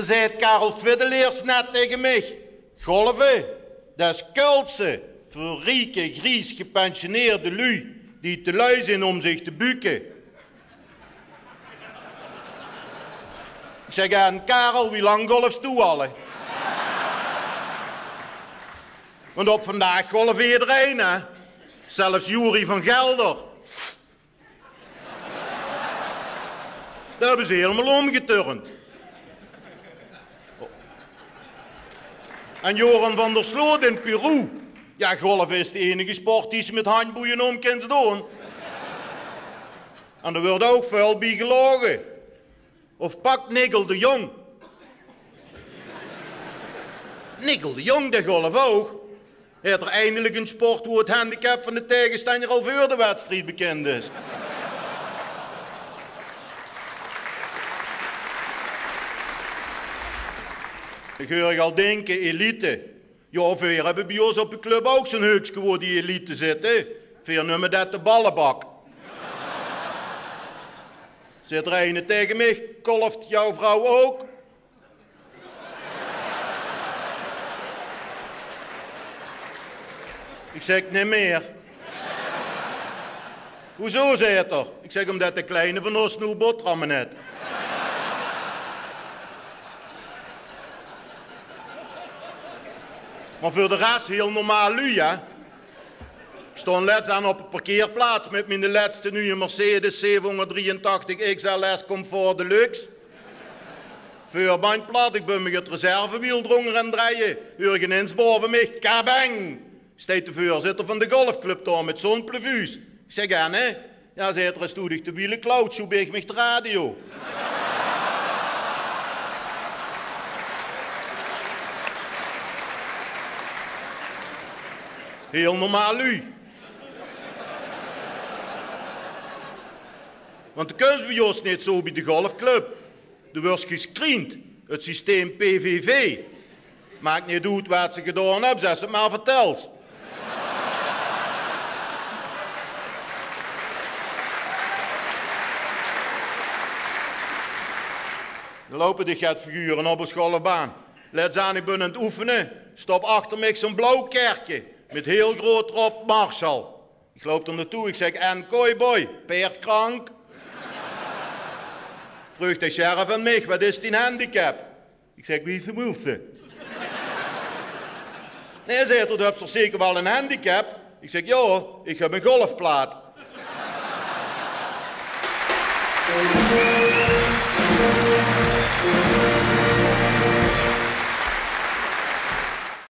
zei Karel Fiddeleers net tegen mij. Golven, dat is kultse voor rieke, gries gepensioneerde lui die te lui zijn om zich te buken. Ik zeg aan Karel, wie lang golfst toe alle? Want op vandaag golf iedereen, hè? Zelfs Jury van Gelder. Daar hebben ze helemaal omgeturnd. En Joran van der Sloot in Peru. Ja, golf is de enige sport die ze met handboeien om kunnen doen. En er wordt ook vuil bij gelogen. Of pak Nigel de Jong. Nigel de Jong, de golf ook. Hij heeft er eindelijk een sport waar het handicap van de tegenstander al voor de wedstrijd bekend is. Ik hoor al denken, elite. Ja, we hebben bij ons op de club ook zo'n heukske waar die elite zit, hè. Veel noemen dat de ballenbak. Zit er een tegen mij, kolft jouw vrouw ook? Ik zeg, niet meer. Hoezo, zei het er? Ik zeg, omdat de kleine van ons nu boterhammen net. Maar voor de rest heel normaal lui, hè. Ik stond laatst aan op een parkeerplaats met mijn laatste nieuwe Mercedes 783 XLS Comfort Deluxe. Vuurbandplat, ik ben met het reservewiel drongen en draaien. Urgenens boven mij, kabang! Steekt de voorzitter van de golfclub daar met zo'n plevuus. Ik zeg aan, hè? Ja, zei er, stoedig de wielen klauwt, zo beeg mij de radio. Heel normaal lui. Want de kunst bij ons niet zo bij de golfclub. Er wordt gescreend, het systeem PVV. Maakt niet uit wat ze gedaan hebben, ze het maar verteld. Er lopen de figuren op een golfbaan. Let aan, ik ben aan het oefenen. Stop achter mij zo'n blauw kerkje. Met heel groot erop Marshall. Ik loop er naartoe, ik zeg, en kooiboy, peert krank. Vroeg de sheriff aan mij, wat is die handicap? Ik zeg, wie vermoeft ze? Nee, zei hij, dat is zeker wel een handicap. Ik zeg, ja, ik heb een golfplaat.